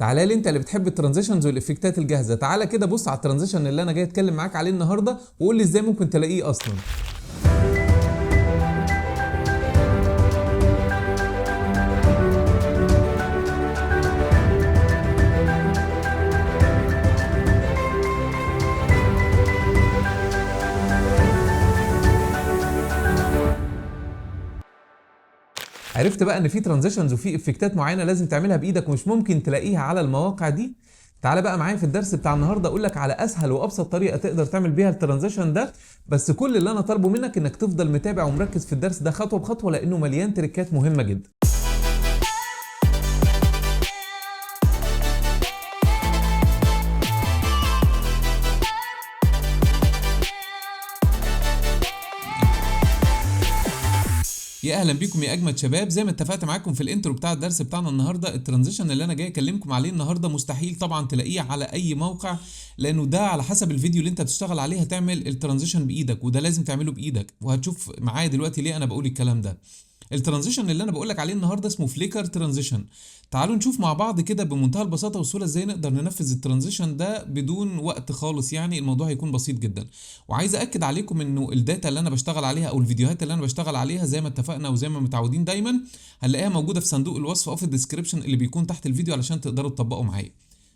تعالى لي انت اللي بتحب الترانزيشنز والافكتات الجاهزه، تعالى كده بص على الترانزيشن اللي انا جاي اتكلم معاك عليه النهارده وقول لي ازاي ممكن تلاقيه اصلا. عرفت بقى ان في ترانزيشنز وفي افكتات معينه لازم تعملها بايدك ومش ممكن تلاقيها على المواقع دي. تعالى بقى معايا في الدرس بتاع النهارده اقول لك على اسهل وابسط طريقه تقدر تعمل بيها الترانزيشن ده، بس كل اللي انا طالبه منك انك تفضل متابع ومركز في الدرس ده خطوه بخطوه لانه مليان تريكات مهمه جدا. يا اهلا بيكم يا اجمد شباب. زي ما اتفقت معاكم في الانترو بتاع الدرس بتاعنا النهارده، الترانزيشن اللي انا جاي اكلمكم عليه النهارده مستحيل طبعا تلاقيه على اي موقع، لانه ده على حسب الفيديو اللي انت بتشتغل عليه هتعمل الترانزيشن بايدك، وده لازم تعمله بايدك، وهتشوف معايا دلوقتي ليه انا بقول الكلام ده. الترانزيشن اللي انا بقولك عليه النهارده اسمه فليكر ترانزيشن. تعالوا نشوف مع بعض كده بمنتهى البساطه والسهوله ازاي نقدر ننفذ الترانزيشن ده بدون وقت خالص، يعني الموضوع هيكون بسيط جدا. وعايز اكد عليكم انه الداتا اللي انا بشتغل عليها او الفيديوهات اللي انا بشتغل عليها زي ما اتفقنا وزي ما متعودين دايما هنلاقيها موجوده في صندوق الوصف او في الديسكربشن اللي بيكون تحت الفيديو علشان تقدروا تطبقوا معايا.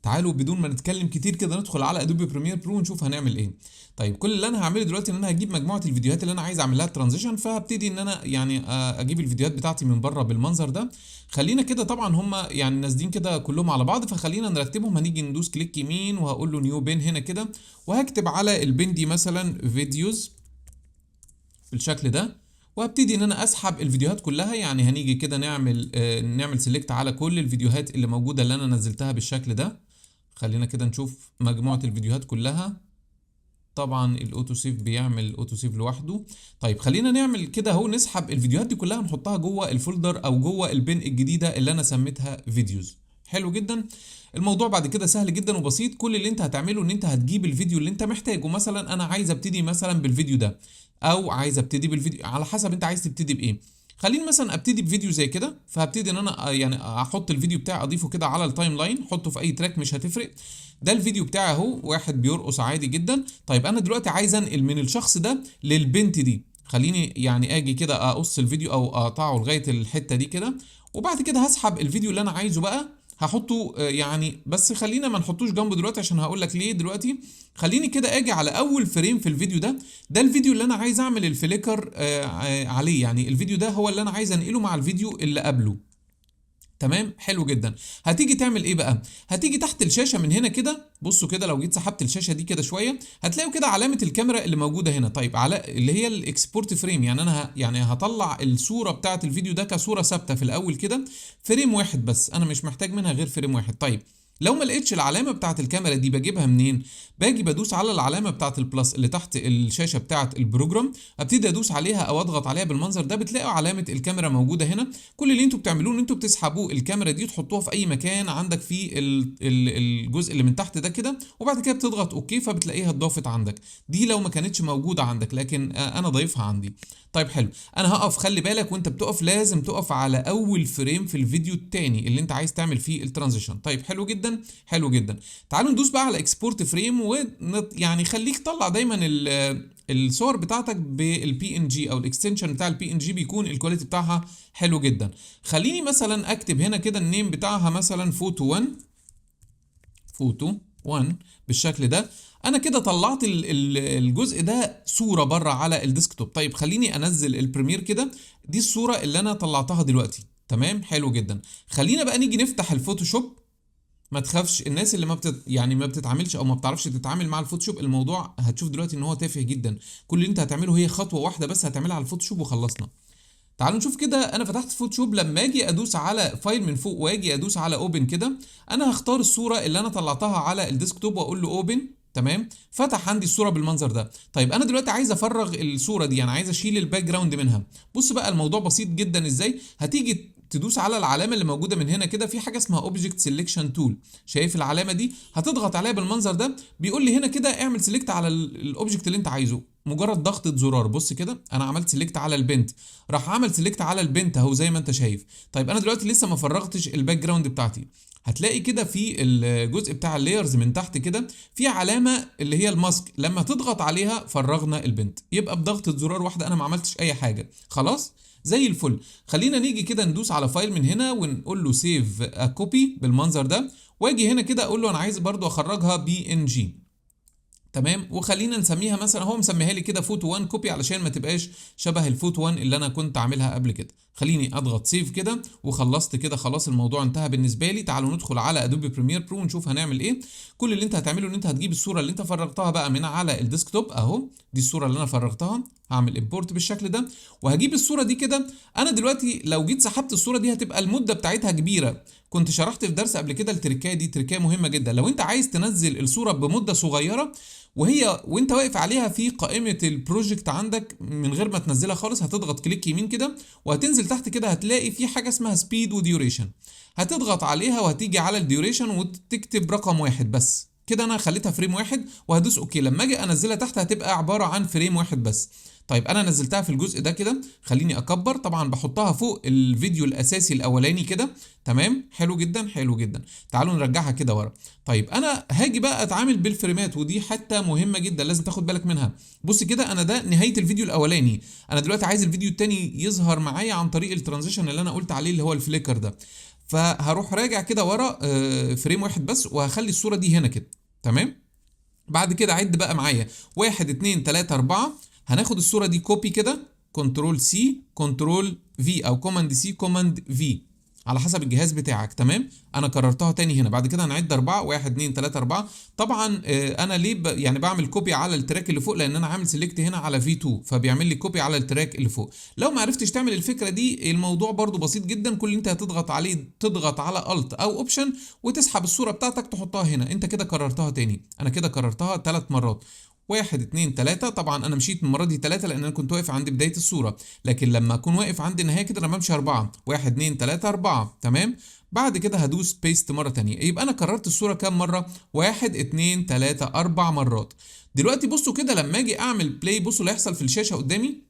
تعالوا بدون ما نتكلم كتير كده ندخل على ادوبي بريمير برو ونشوف هنعمل ايه. طيب كل اللي انا هعمله دلوقتي ان انا هجيب مجموعه الفيديوهات اللي انا عايز اعمل لها ترانزيشن، فهبتدي ان انا يعني اجيب الفيديوهات بتاعتي من بره بالمنظر ده. خلينا كده طبعا هم يعني نازلين كده كلهم على بعض، فخلينا نرتبهم. هنيجي ندوس كليك يمين وهقول له نيو بين هنا كده، وهكتب على البين دي مثلا فيديوز بالشكل ده، وهبتدي ان انا اسحب الفيديوهات كلها. يعني هنيجي كده نعمل سيلكت على كل الفيديوهات اللي موجوده اللي انا نزلتها بالشكل ده. خلينا كده نشوف مجموعة الفيديوهات كلها. طبعا الاوتو سيف بيعمل اوتو سيف لوحده. طيب خلينا نعمل كده اهو، نسحب الفيديوهات دي كلها ونحطها جوه الفولدر او جوه البن الجديدة اللي انا سميتها فيديوز. حلو جدا. الموضوع بعد كده سهل جدا وبسيط. كل اللي انت هتعمله ان انت هتجيب الفيديو اللي انت محتاجه. مثلا انا عايز ابتدي مثلا بالفيديو ده، او عايز ابتدي بالفيديو على حسب انت عايز تبتدي بايه. خليني مثلا ابتدي بفيديو زي كده، فهبتدي ان انا يعني احط الفيديو بتاعي اضيفه كده على التايم لاين، احطه في اي تراك مش هتفرق. ده الفيديو بتاعي اهو، واحد بيرقص عادي جدا. طيب انا دلوقتي عايز انقل من الشخص ده للبنت دي. خليني يعني اجي كده اقص الفيديو او اقطعه لغايه الحته دي كده، وبعد كده هسحب الفيديو اللي انا عايزه بقى هحطه يعني، بس خلينا ما نحطوش جنبه دلوقتي عشان هقول لك ليه دلوقتي. خليني كده اجي على اول فريم في الفيديو ده. ده الفيديو اللي انا عايز اعمل الفليكر عليه، يعني الفيديو ده هو اللي انا عايز انقله مع الفيديو اللي قبله. تمام، حلو جدا. هتيجي تعمل ايه بقى؟ هتيجي تحت الشاشه من هنا كده، بصوا كده لو جيت سحبت الشاشه دي كده شويه هتلاقوا كده علامه الكاميرا اللي موجوده هنا. طيب على اللي هي الاكسبورت فريم، يعني انا يعني هطلع الصوره بتاعه الفيديو ده كصوره ثابته في الاول كده، فريم واحد بس، انا مش محتاج منها غير فريم واحد. طيب لو ما لقيتش العلامه بتاعه الكاميرا دي بجيبها منين؟ باجي بدوس على العلامه بتاعه البلس اللي تحت الشاشه بتاعه البروجرام، ابتدي ادوس عليها او اضغط عليها بالمنظر ده، بتلاقوا علامه الكاميرا موجوده هنا. كل اللي انتوا بتعملوه ان انتوا بتسحبوا الكاميرا دي تحطوها في اي مكان عندك في الجزء اللي من تحت ده كده، وبعد كده بتضغط اوكي فبتلاقيها اتضافت عندك. دي لو ما كانتش موجوده عندك، لكن انا ضايفها عندي. طيب حلو، انا هقف. خلي بالك وانت بتقف لازم تقف على اول فريم في الفيديو الثاني اللي انت عايز تعمل فيه الترانزيشن. طيب حلو جدا، حلو جدا. تعالوا ندوس بقى على اكسبورت فريم، يعني خليك طلع دايما الصور بتاعتك بالبي ان جي او الاكستنشن بتاع البي ان جي بيكون الكواليتي بتاعها حلو جدا. خليني مثلا اكتب هنا كده النيم بتاعها مثلا فوتو 1، فوتو 1 بالشكل ده. انا كده طلعت الجزء ده صوره بره على الديسكتوب. طيب خليني انزل البريمير كده، دي الصوره اللي انا طلعتها دلوقتي. تمام، حلو جدا. خلينا بقى نيجي نفتح الفوتوشوب. ما تخافش، الناس اللي يعني ما بتتعاملش او ما بتعرفش تتعامل مع الفوتوشوب، الموضوع هتشوف دلوقتي ان هو تافه جدا. كل اللي انت هتعمله هي خطوه واحده بس هتعملها على الفوتوشوب وخلصنا. تعالوا نشوف كده. انا فتحت فوتوشوب، لما اجي ادوس على فايل من فوق واجي ادوس على اوبن كده، انا هختار الصوره اللي انا طلعتها على الديسكتوب واقول له اوبن. تمام، فتح عندي الصوره بالمنظر ده. طيب انا دلوقتي عايز افرغ الصوره دي، يعني عايز اشيل الباك جراوند منها. بص بقى الموضوع بسيط جدا ازاي. هتيجي تدوس على العلامه اللي موجوده من هنا كده، في حاجه اسمها اوبجكت سيلكشن تول. شايف العلامه دي؟ هتضغط عليها بالمنظر ده، بيقول لي هنا كده اعمل سيلكت على الاوبجكت اللي انت عايزه. مجرد ضغطه زرار. بص كده انا عملت سيلكت على البنت، راح عمل سيلكت على البنت اهو زي ما انت شايف. طيب انا دلوقتي لسه ما فرغتش الباك جراوند بتاعتي. هتلاقي كده في الجزء بتاع اللايرز من تحت كده في علامه اللي هي الماسك، لما تضغط عليها فرغنا البنت، يبقى بضغطه زرار واحده انا ما عملتش اي حاجه. خلاص زي الفل. خلينا نيجي كده ندوس على فايل من هنا ونقول له سيف كوبي بالمنظر ده، واجي هنا كده اقول له انا عايز برضو اخرجها بي ان جي. تمام، وخلينا نسميها مثلا، هو مسميها لي كده فوتو 1 كوبي علشان ما تبقاش شبه الفوتو 1 اللي انا كنت عاملها قبل كده. خليني اضغط سيف كده وخلصت كده، خلاص الموضوع انتهى بالنسبه لي. تعالوا ندخل على ادوبي بريمير برو ونشوف هنعمل ايه. كل اللي انت هتعمله ان انت هتجيب الصوره اللي انت فرغتها بقى من على الديسكتوب اهو، دي الصوره اللي انا فرغتها، هعمل امبورت بالشكل ده وهجيب الصوره دي كده. انا دلوقتي لو جيت سحبت الصوره دي هتبقى المده بتاعتها كبيره. كنت شرحت في درس قبل كده التركايه دي، تركايه مهمه جدا. لو انت عايز تنزل الصوره بمده صغيره وانت واقف عليها في قائمه البروجكت عندك من غير ما تنزلها خالص، هتضغط كليك يمين كده وهتنزل تحت كده هتلاقي في حاجه اسمها سبيد وديوريشن، هتضغط عليها وهتيجي على الديوريشن وتكتب رقم 1 بس كده. انا خليتها فريم 1 وهدوس اوكي. لما اجي انزلها تحت هتبقى عباره عن فريم 1 بس. طيب انا نزلتها في الجزء ده كده، خليني اكبر، طبعا بحطها فوق الفيديو الاساسي الاولاني كده. تمام، حلو جدا حلو جدا. تعالوا نرجعها كده ورا. طيب انا هاجي بقى اتعامل بالفريمات، ودي حته مهمه جدا لازم تاخد بالك منها. بص كده، انا ده نهايه الفيديو الاولاني، انا دلوقتي عايز الفيديو التاني يظهر معايا عن طريق الترانزيشن اللي انا قلت عليه اللي هو الفليكر ده. فهروح راجع كده ورا فريم 1 بس، وهخلي الصوره دي هنا كده. تمام، بعد كده عد بقى معايا 1 2 3 4. هناخد الصورة دي كوبي كده، كنترول سي كنترول في او كوماند سي كوماند في على حسب الجهاز بتاعك. تمام، انا كررتها تاني هنا. بعد كده هنعد 4 1 2 3 4. طبعا انا ليه يعني بعمل كوبي على التراك اللي فوق؟ لان انا عامل سيلكت هنا على في 2 فبيعمل لي كوبي على التراك اللي فوق. لو ما عرفتش تعمل الفكره دي، الموضوع برضو بسيط جدا. كل اللي انت هتضغط عليه تضغط على الت او اوبشن وتسحب الصوره بتاعتك تحطها هنا. انت كده كررتها تاني، انا كده كررتها 3 مرات. 1 2 3. طبعا انا مشيت المره دي 3 لان انا كنت واقف عند بدايه الصوره، لكن لما اكون واقف عند النهايه كده انا بمشي 4. 1 2 3 4. تمام، بعد كده هدوس بيست مره تانية. يبقى انا كررت الصوره كام مره؟ 1 2 3 4 مرات. دلوقتي بصوا كده، لما اجي اعمل بلاي بصوا اللي هيحصل في الشاشه قدامي،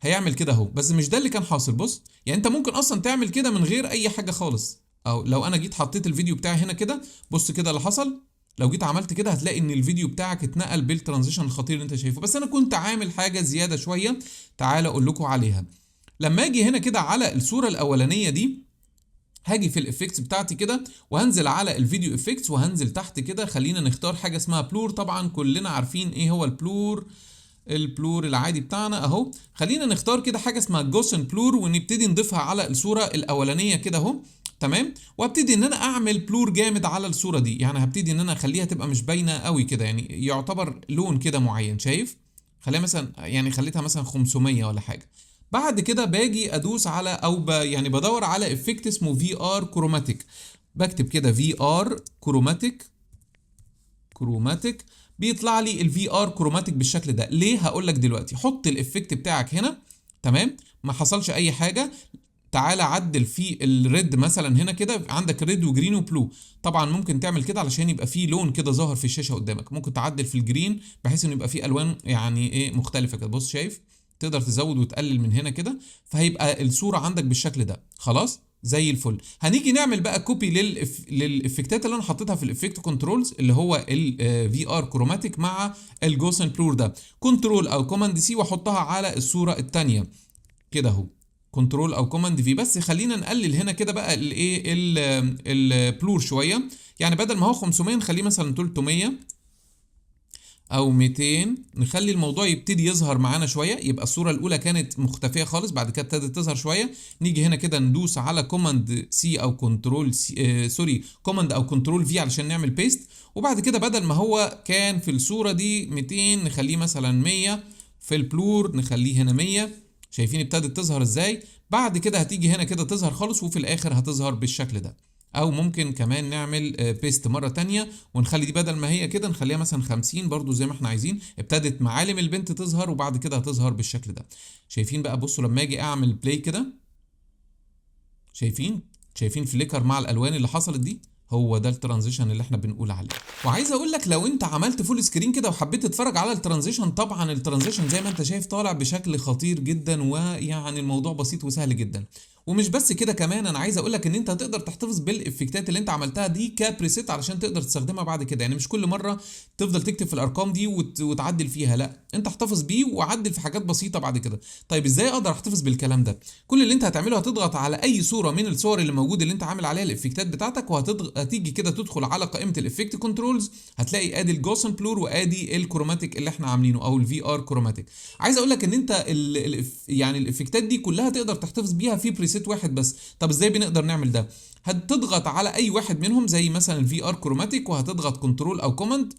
هيعمل كده اهو. بس مش ده اللي كان حاصل. بص يعني انت ممكن اصلا تعمل كده من غير اي حاجه خالص، او لو انا جيت حطيت الفيديو بتاعي هنا كده، بص كده اللي حصل. لو جيت عملت كده هتلاقي ان الفيديو بتاعك اتنقل بالترانزيشن الخطير اللي انت شايفه. بس انا كنت عامل حاجه زياده شويه، تعال اقول لكم عليها. لما اجي هنا كده على الصوره الاولانيه دي، هاجي في الافكتس بتاعتي كده وهنزل على الفيديو افكتس وهنزل تحت كده. خلينا نختار حاجه اسمها بلور. طبعا كلنا عارفين ايه هو البلور، البلور العادي بتاعنا اهو. خلينا نختار كده حاجه اسمها جوسن بلور ونبتدي نضيفها على الصوره الاولانيه كده اهو. تمام، وابتدي ان انا اعمل بلور جامد على الصوره دي. يعني هبتدي ان انا اخليها تبقى مش باينه قوي كده، يعني يعتبر لون كده معين. شايف؟ خليها مثلا، يعني خليتها مثلا 500 ولا حاجه. بعد كده باجي ادوس على يعني بدور على افكت اسمه في ار كروماتيك. بكتب كده في ار كروماتيك بيطلع لي الفي ار كروماتيك بالشكل ده. ليه؟ هقول لك دلوقتي. حط الافكت بتاعك هنا. تمام، ما حصلش اي حاجه. تعالى عدل في الريد مثلا هنا كده، عندك ريد وجرين وبلو. طبعا ممكن تعمل كده علشان يبقى فيه لون كده ظاهر في الشاشه قدامك. ممكن تعدل في الجرين بحيث انه يبقى فيه الوان يعني ايه مختلفه كده. بص شايف؟ تقدر تزود وتقلل من هنا كده، فهيبقى الصوره عندك بالشكل ده. خلاص زي الفل. هنيجي نعمل بقى كوبي للافكتات اللي انا حطيتها في الافكت كنترولز اللي هو الفي ار كروماتيك مع الجوسن بلور ده. كنترول او كوماند سي واحطها على الصوره الثانيه كده اهو. كنترول او كوماند في. بس خلينا نقلل هنا كده بقى الايه البلور شويه. يعني بدل ما هو 500 نخليه مثلا 300 او 200. نخلي الموضوع يبتدي يظهر معانا شويه. يبقى الصوره الاولى كانت مختفيه خالص، بعد كده ابتدت تظهر شويه. نيجي هنا كده ندوس على كوماند سي او كنترول سي سوري كوماند او كنترول في علشان نعمل بيست. وبعد كده بدل ما هو كان في الصوره دي 200 نخليه مثلا 100. في البلور نخليه هنا 100. شايفين ابتدت تظهر ازاي؟ بعد كده هتيجي هنا كده تظهر خالص، وفي الاخر هتظهر بالشكل ده. او ممكن كمان نعمل بيست مره تانية ونخلي دي بدل ما هي كده نخليها مثلا 50 برضو زي ما احنا عايزين. ابتدت معالم البنت تظهر وبعد كده هتظهر بالشكل ده. شايفين بقى؟ بصوا لما اجي اعمل بلاي كده، شايفين فليكر مع الالوان اللي حصلت دي؟ هو ده الترانزيشن اللي احنا بنقول عليه. وعايز اقول لك لو انت عملت فول سكرين كده وحبيت تتفرج على الترانزيشن، طبعا الترانزيشن زي ما انت شايف طالع بشكل خطير جدا، ويعني الموضوع بسيط وسهل جدا. ومش بس كده كمان، انا عايز اقول لك ان انت هتقدر تحتفظ بالافكتات اللي انت عملتها دي كبريسيت علشان تقدر تستخدمها بعد كده. يعني مش كل مره تفضل تكتب في الارقام دي وتعدل فيها، لا انت احتفظ بيه وعدل في حاجات بسيطه بعد كده. طيب ازاي اقدر احتفظ بالكلام ده؟ كل اللي انت هتعمله هتضغط على اي صوره من الصور اللي موجوده اللي انت عامل عليها الافكتات بتاعتك، وهتيجي كده تدخل على قائمه الافكت كنترولز، هتلاقي ادي الجوسن بلور وادي الكروماتيك اللي احنا عاملينه او الفي ار كروماتيك. عايز اقول لك ان انت يعني الافكتات دي كلها تقدر تحتفظ بيها في بريسيت واحد بس. طب ازاي بنقدر نعمل ده؟ هتضغط على اي واحد منهم زي مثلا الفي ار كروماتيك، وهتضغط كنترول او كوماند،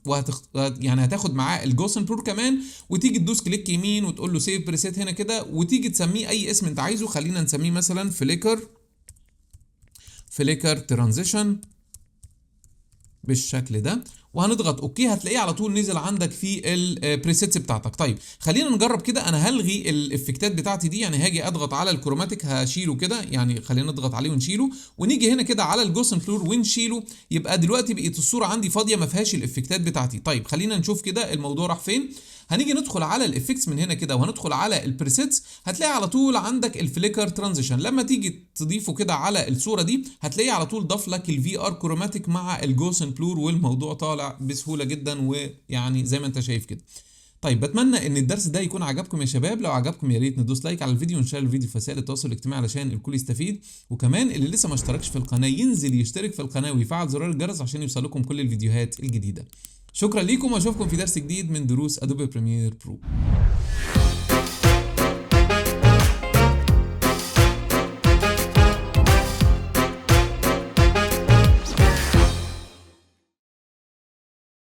يعني هتاخد معاه الجوسن بلور كمان، وتيجي تدوس كليك يمين وتقول له سيف بريسيت هنا كده، وتيجي تسميه اي اسم انت عايزه. خلينا نسميه مثلا فليكر ترانزيشن بالشكل ده، وهنضغط اوكي. هتلاقيه على طول نزل عندك في البريسيتس بتاعتك. طيب خلينا نجرب كده. انا هلغي الافكتات بتاعتي دي، يعني هاجي اضغط على الكروماتيك هشيله كده، يعني خلينا نضغط عليه ونشيله، ونيجي هنا كده على الجوسن فلور ونشيله. يبقى دلوقتي بقيت الصوره عندي فاضيه ما فيهاش الافكتات بتاعتي. طيب خلينا نشوف كده الموضوع راح فين. هنيجي ندخل على الافكتس من هنا كده، وهندخل على البريسيتس، هتلاقي على طول عندك الفليكر ترانزيشن. لما تيجي تضيفه كده على الصوره دي هتلاقيه على طول ضاف لك الفي ار كروماتيك مع الجوسن بلور، والموضوع طالع بسهوله جدا، ويعني زي ما انت شايف كده. طيب بتمنى ان الدرس ده يكون عجبكم يا شباب. لو عجبكم يا ريت ندوس لايك على الفيديو ونشير الفيديو في وسائل التواصل الاجتماعي علشان الكل يستفيد. وكمان اللي لسه ما اشتركش في القناه ينزل يشترك في القناه ويفعل زرار الجرس عشان يوصلكم كل الفيديوهات الجديده. شكرا ليكم واشوفكم في درس جديد من دروس ادوبي بريمير برو.